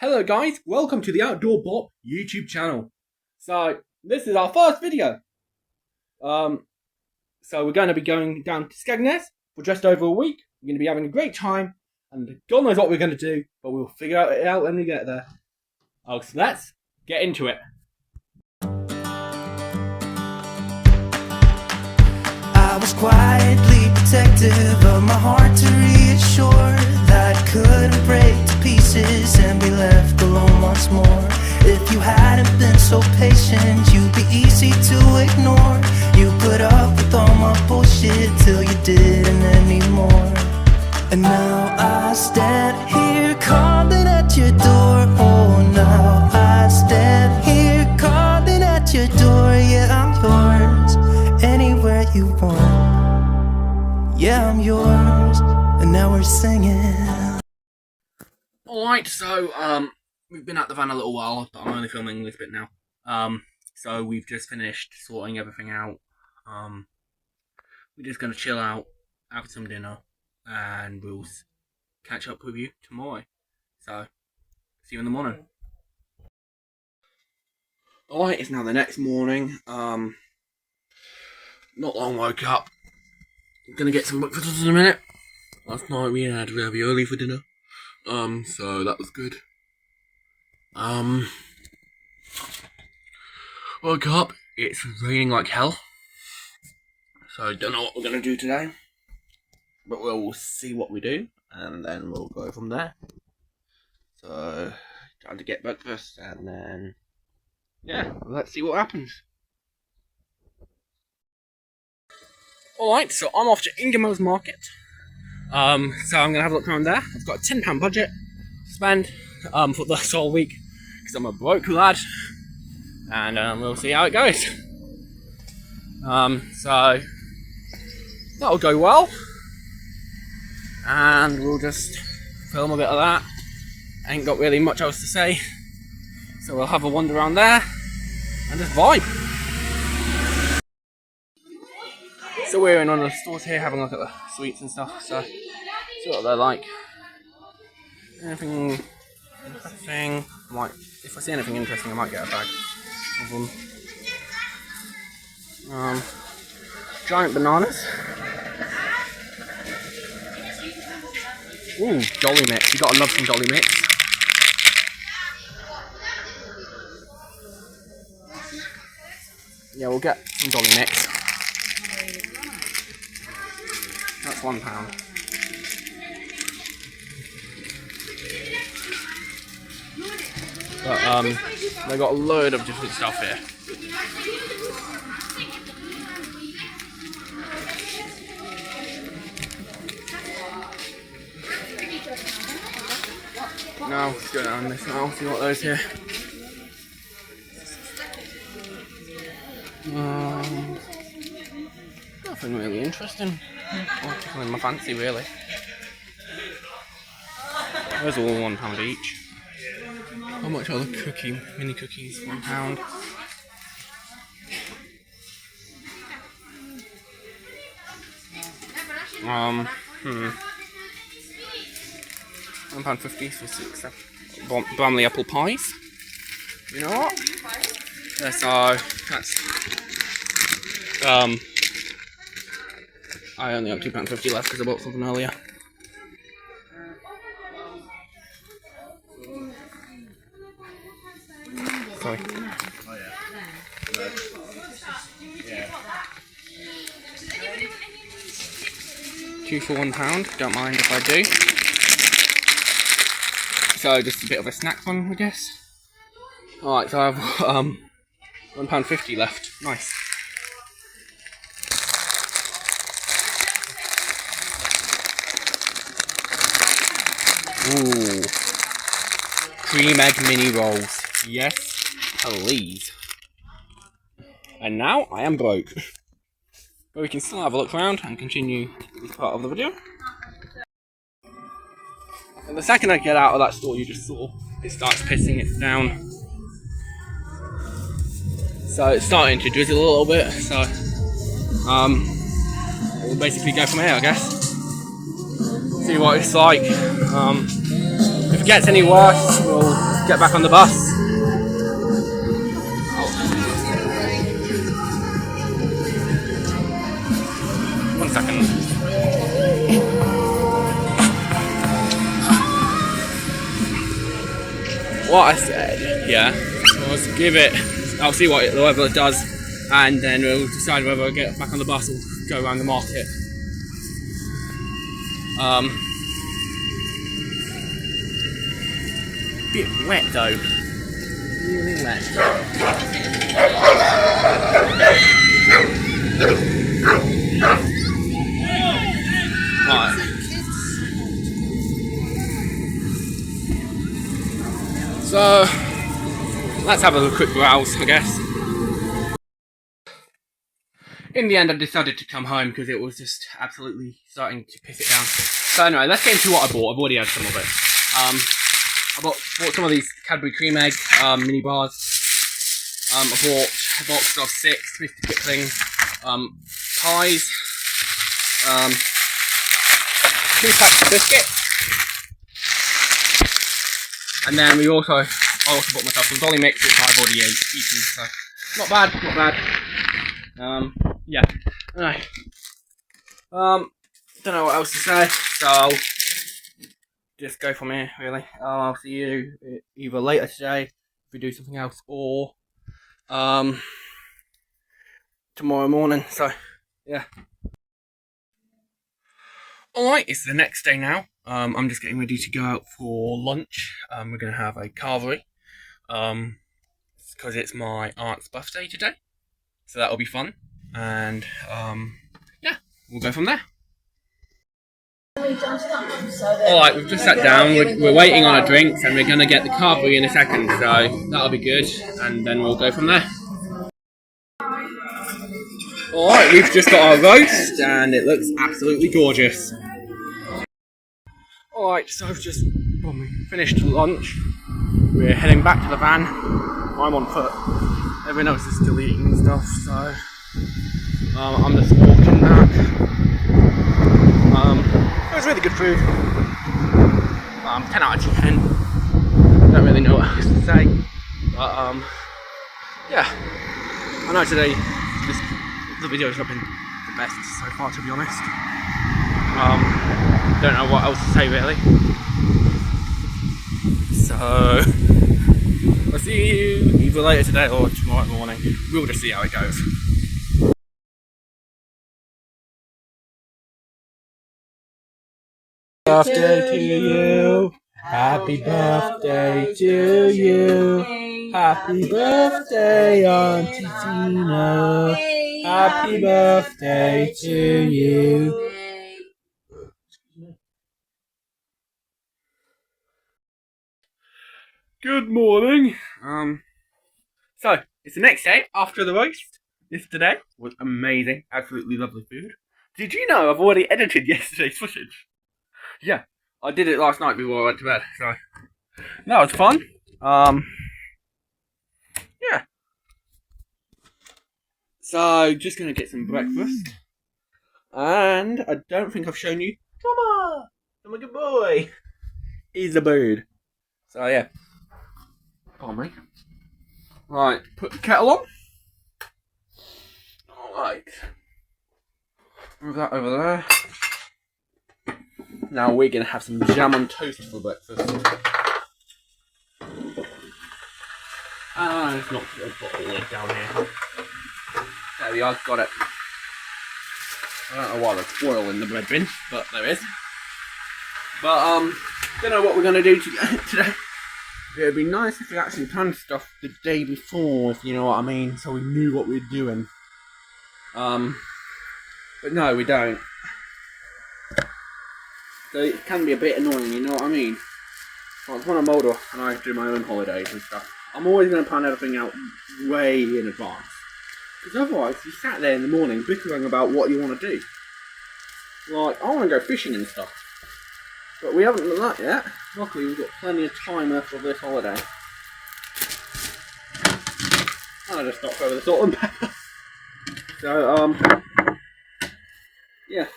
Hello guys, welcome to the Outdoor Bop YouTube channel. So, this is our first video. So we're going to be going down to Skegness for just over a week. We're going to be having a great time, and God knows what we're going to do, but we'll figure it out when we get there. So let's get into it. I was quietly protective of my heart to reassure that I couldn't break to pieces and be left alone once more. If you hadn't been so patient, you'd be easy to ignore. You put up with all my bullshit till you didn't anymore. And now I stand here calling at your door. Oh, now I stand here calling at your door. Yeah, I'm yours, anywhere you want. Yeah, I'm yours, and now we're singing. Alright, so, we've been at the van a little while, but I'm only filming this bit now. So we've just finished sorting everything out. We're just going to chill out, have some dinner, and we'll catch up with you tomorrow. So, see you in the morning. Alright, it's now the next morning. Not long woke up. I'm gonna get some breakfast in a minute. Last night we had ravioli for dinner. So that was good. Woke up, it's raining like hell. So I don't know what we're gonna do today. But we'll see what we do, and then we'll go from there. So, time to get breakfast, and then, yeah, let's see what happens. Alright, so I'm off to Ingemo's Market. So I'm going to have a look around there. I've got a £10 budget to spend for this whole week, because I'm a broke lad. And we'll see how it goes. So, that'll go well. And we'll just film a bit of that. Ain't got really much else to say. So we'll have a wander around there and just vibe. So we're in one of the stores here, having a look at the sweets and stuff, so see what they're like. Anything interesting? If I see anything interesting, I might get a bag of them. Giant bananas. Ooh, Dolly Mix. You gotta love some Dolly Mix. Yeah, we'll get some Dolly Mix. That's £1. But they got a load of different stuff here. Now let's go down this now, see what there's here. Nothing really interesting. Or tickling my fancy, really. Those are all £1 each. How much are the mini cookies? £1. £1.50 for 6 Bramley apple pies. You know what? Yeah, so that's I only have £2.50 left because I bought something earlier. Sorry. Oh yeah. 2 for £1. Don't mind if I do. So just a bit of a snack one, I guess. Alright, so I've £1.50 left. Nice. Ooh. Cream egg mini rolls. Yes, please. And now I am broke. But we can still have a look around and continue this part of the video. And the second I get out of that store you just saw, it starts pissing it down. So it's starting to drizzle a little bit, so we'll basically go from here, I guess. See what it's like. If it gets any worse, we'll get back on the bus. One second. What I said, yeah, was give it. I'll see what the weather does, and then we'll decide whether I get back on the bus or go around the market. Bit wet though. Really wet. Right. So let's have a quick browse, I guess. In the end, I decided to come home because it was just absolutely starting to piss it down. So anyway, let's get into what I bought. I've already had some of it. I bought some of these Cadbury cream egg mini bars. I bought a box of 6 Mr. Kipling pies. 2 packs of biscuits. And then I also bought myself some Dolly Mix, which I've already eaten, so not bad. Yeah. Alright. Don't know what else to say, so I'll just go from here, really. I'll see you either later today if we do something else, or tomorrow morning, so yeah. Alright, it's the next day now. I'm just getting ready to go out for lunch. We're going to have a carvery, because it's my aunt's birthday today, so that'll be fun, and yeah, we'll go from there. Alright, we've just sat down, we're waiting on our drinks, and we're going to get the carvery in a second, so that'll be good, and then we'll go from there. Alright, we've just got our roast, and it looks absolutely gorgeous. Alright, so I've just finished lunch. We're heading back to the van. I'm on foot. Everyone else is still eating stuff, so I'm just walking back. It was really good food. 10 out of 10. Don't really know what else to say, but yeah. I know today the video's not been the best so far, to be honest. Don't know what else to say, really. So I'll see you either later today or tomorrow morning. We'll just see how it goes. Birthday to you. Happy birthday to you. Happy birthday, Auntie Tina. Happy birthday to you. Good morning. So it's the next day after the roast. Yesterday was amazing, absolutely lovely food. Did you know I've already edited yesterday's footage? Yeah, I did it last night before I went to bed. So that was fun. Yeah. So just gonna get some breakfast, and I don't think I've shown you Drummer. I'm a good boy. He's a bird. So yeah. Pardon me. Right, put the kettle on. Alright. Move that over there. Now we're going to have some jam on toast for breakfast. It's not a bottle lid down here. There we are, got it. I don't know why there's oil in the bread bin, but there is. But, don't know what we're going to do today. It would be nice if we actually planned stuff the day before, if you know what I mean, so we knew what we were doing. But no, we don't. So it can be a bit annoying, you know what I mean? Like when I'm older and I do my own holidays and stuff, I'm always going to plan everything out way in advance. Because otherwise, you sat there in the morning bickering about what you want to do. Like, I want to go fishing and stuff. But we haven't done that yet. Luckily, we've got plenty of time left of this holiday. And I just stopped over the salt and pepper. So, yeah.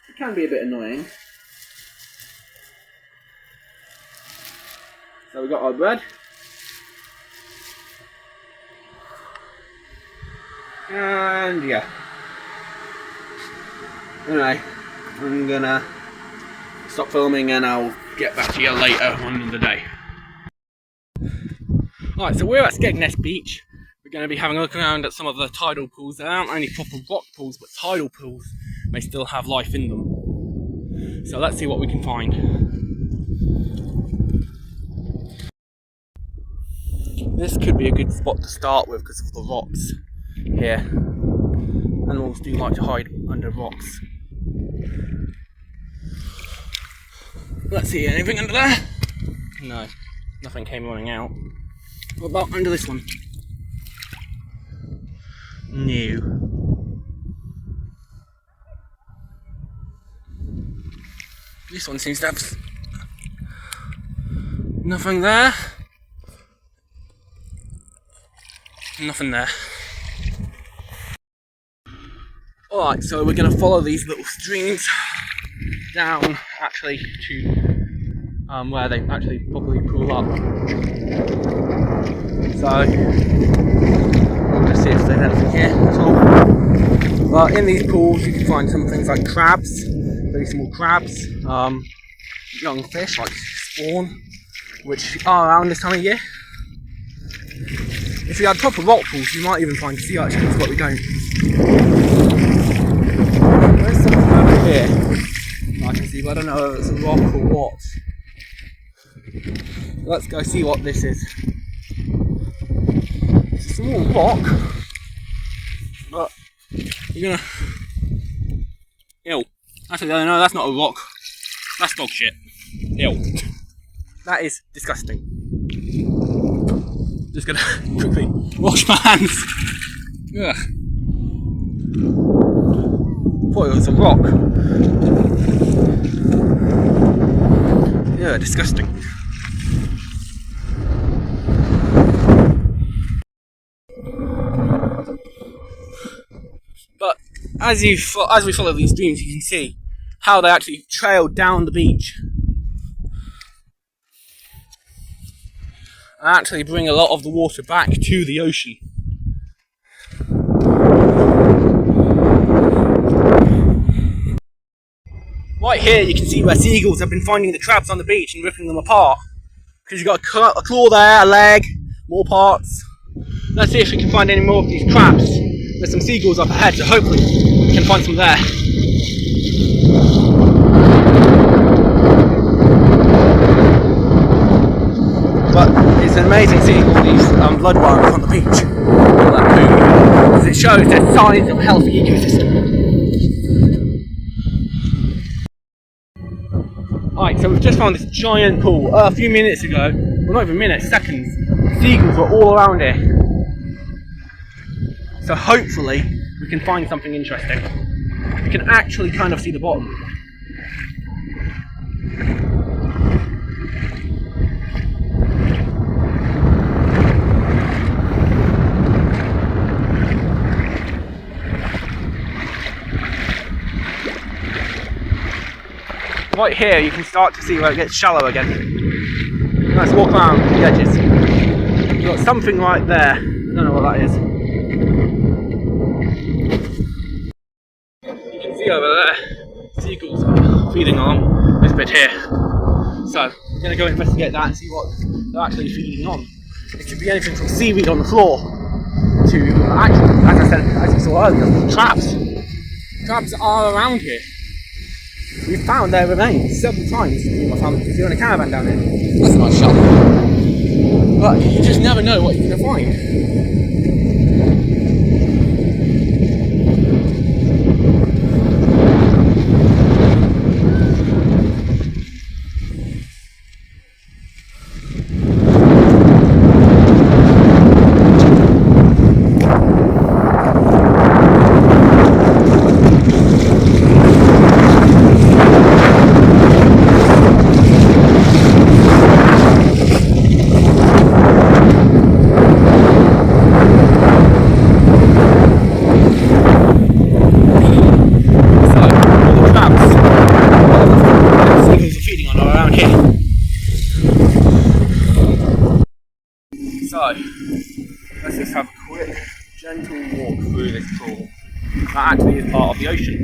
It can be a bit annoying. So we got our bread. And yeah. Anyway, I'm gonna stop filming and I'll get back to you later on in the day. Alright, so we're at Skegness Beach. We're going to be having a look around at some of the tidal pools. There aren't only proper rock pools, but tidal pools may still have life in them. So let's see what we can find. This could be a good spot to start with because of the rocks here. Animals do like to hide under rocks. Let's see, anything under there? No, nothing came running out. What about under this one? No. This one seems to have nothing there. Nothing there. Alright, so we're going to follow these little streams down actually to where they actually probably pool up. So we'll just see if there's anything here at all. But in these pools you can find some things like crabs, very small crabs, young fish like spawn, which are around this time of year. If you had proper rock pools you might even find sea urchins, but we don't. There's something over here I can see, but I don't know if it's a rock or what. Let's go see what this is. It's a small rock, but you're gonna... Ew. Actually, no, that's not a rock. That's dog shit. Ew. That is disgusting. Just gonna quickly wash my hands. Ugh. Thought it was a rock. Yeah, disgusting. But as we follow these streams, you can see how they actually trail down the beach and actually bring a lot of the water back to the ocean. Right here you can see where seagulls have been finding the crabs on the beach and ripping them apart. Because you've got a claw there, a leg, more parts. Let's see if we can find any more of these crabs. There's some seagulls up ahead, so hopefully we can find some there. But it's amazing seeing all these bloodworms on the beach. All that poo. Because it shows there's signs of a healthy ecosystem. Alright, so we've just found this giant pool. A few minutes ago, well not even minutes, seconds, seagulls were all around here. So hopefully we can find something interesting. We can actually kind of see the bottom. Right here you can start to see where it gets shallow again. Let's walk around the edges. You've got something right there. I don't know what that is. You can see over there, seagulls are feeding on this bit here. So we're going to go investigate that and see what they're actually feeding on. It could be anything from seaweed on the floor to actually, as I said, as you saw earlier, traps. Traps are around here. We've found their remains several times in my family because you're in a caravan down here. That's a nice shot. But you just never know what you're going to find. So, let's just have a quick, gentle walk through this pool. That actually is part of the ocean.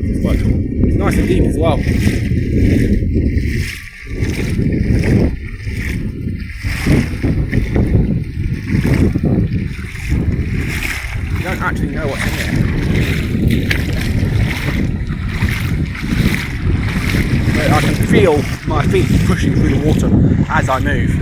It's quite cool. It's nice and deep as well. You don't actually know what's in there. But I can feel my feet pushing through the water as I move.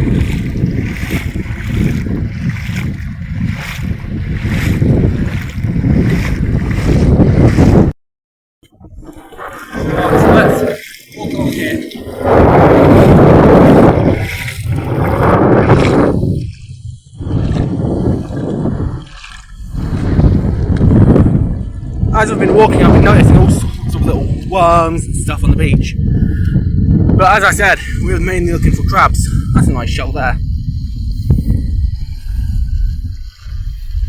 Right, so let's walk on here. As I've been walking, I've been noticing all sorts of little worms and stuff on the beach. But as I said, we were mainly looking for crabs. That's a nice shell there.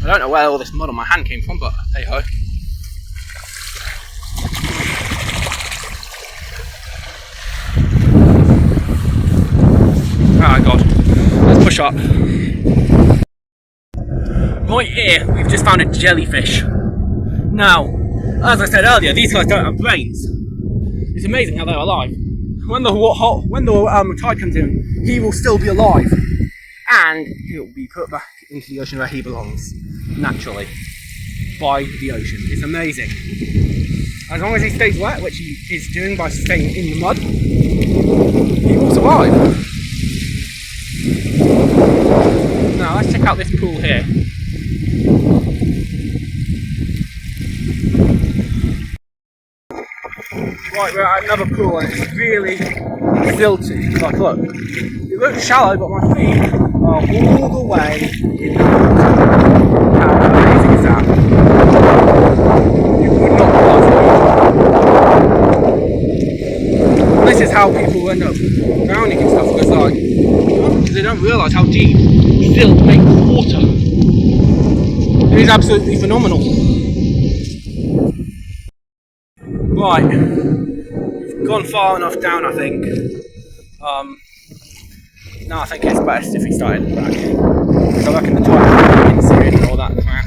I don't know where all this mud on my hand came from, but hey ho. Oh god, let's push up. Right here, we've just found a jellyfish. Now, as I said earlier, these guys don't have brains. It's amazing how they're alive. When the tide comes in, he will still be alive, and he'll be put back into the ocean where he belongs, naturally, by the ocean. It's amazing. As long as he stays wet, which he is doing by staying in the mud, he will survive. Now let's check out this pool here. Right, we're at another pool and it's really silty. Like, look, it looks shallow, but my feet are all the way in the water. How amazing is that? You would not realize. This is how people end up drowning and stuff, because like, they don't realise how deep silt makes water. It is absolutely phenomenal. Right, we've gone far enough down, I think. Now I think it's best if we started back. So I reckon the tide is in and all that crap.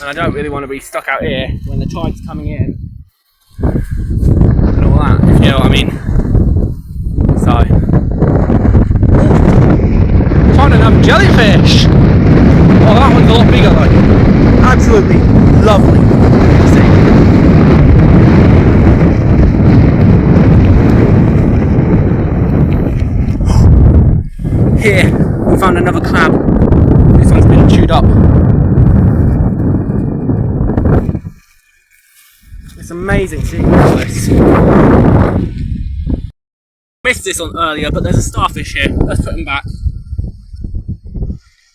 And I don't really want to be stuck out here when the tide's coming in and all that, if you know what I mean. So, found another jellyfish! Oh, that one's a lot bigger though. Absolutely lovely to see. Here, we found another crab. This one's been chewed up. It's amazing seeing all this. Missed this one earlier, but there's a starfish here. Let's put him back.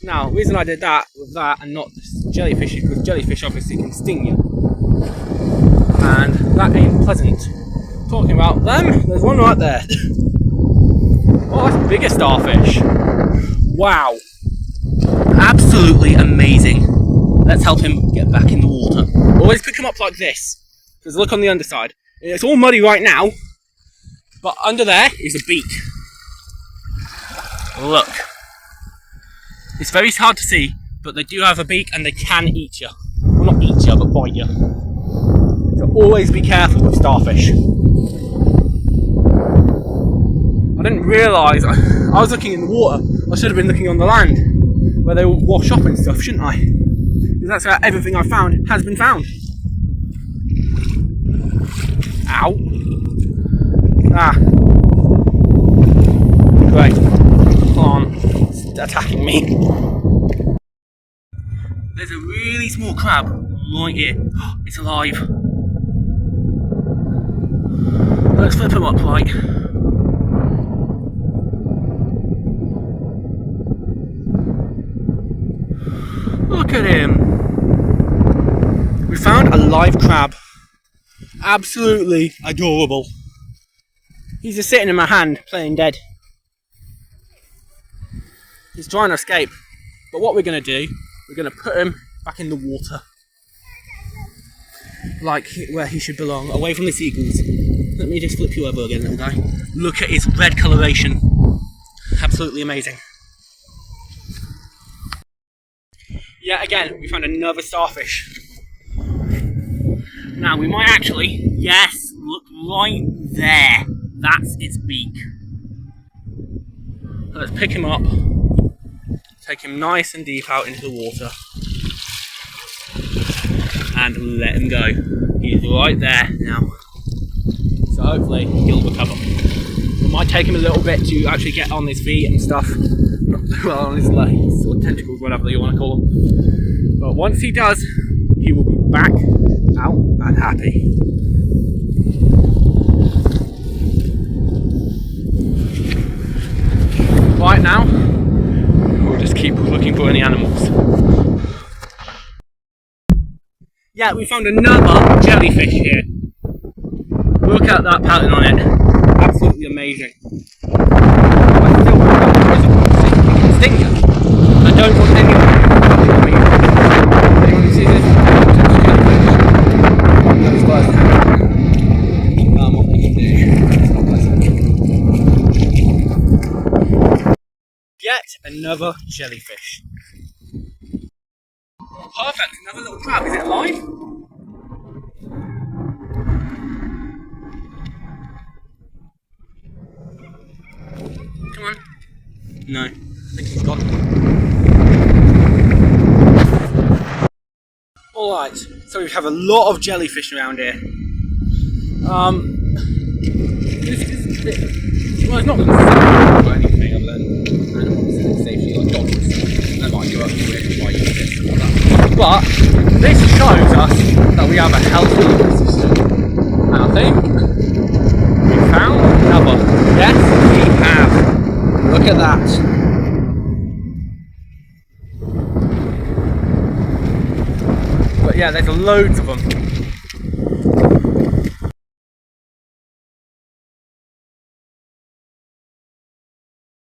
Now, the reason I did that with that and not jellyfish is because jellyfish obviously can sting you. And that ain't pleasant. Talking about them, there's one right there. Oh, that's a bigger starfish. Wow. Absolutely amazing. Let's help him get back in the water. Always pick him up like this. Because look on the underside. It's all muddy right now, but under there is a beak. Look. It's very hard to see, but they do have a beak and they can eat you. Well, not eat you, but bite you. So always be careful with starfish. I didn't realise, I was looking in the water. I should have been looking on the land, where they wash up and stuff, shouldn't I? Because that's where everything I found has been found. Ow. Ah. Great. Come on. Attacking me. There's a really small crab right here. It's alive. Let's flip him up right. Look at him. We found a live crab. Absolutely adorable. He's just sitting in my hand, playing dead. He's trying to escape, but what we're going to do, we're going to put him back in the water, like where he should belong, away from the seagulls. Let me just flip you over again, little guy. Look at its red coloration. Absolutely amazing. Yeah, again, we found another starfish. Now, we might actually... Yes, look right there. That's its beak. Let's pick him up. Take him nice and deep out into the water. And let him go. He's right there now. So hopefully he'll recover. It might take him a little bit to actually get on his feet and stuff. Well, on his legs or tentacles, whatever you want to call them. But once he does, he will be back out and happy. Right now, we'll just keep looking for any animals. Yeah, we found another jellyfish here. Look at that pattern on it. Absolutely amazing. I still want stinger. I don't want anyone touching me. Anyone who sees this, touch jellyfish. That's first hand. What they can do. It's not pleasant. Yet another jellyfish. Perfect, another little crab. Is it alive? Come on. No, I think he's gone. Alright, so we have a lot of jellyfish around here. This is a bit... Well, it's not going to save or anything other than animals and safety like dogs and stuff. That might go up to it while you get stuff like that. But this shows us that we have a healthy ecosystem. And I think we found another. Yes, we have. Look at that. But yeah, there's loads of them.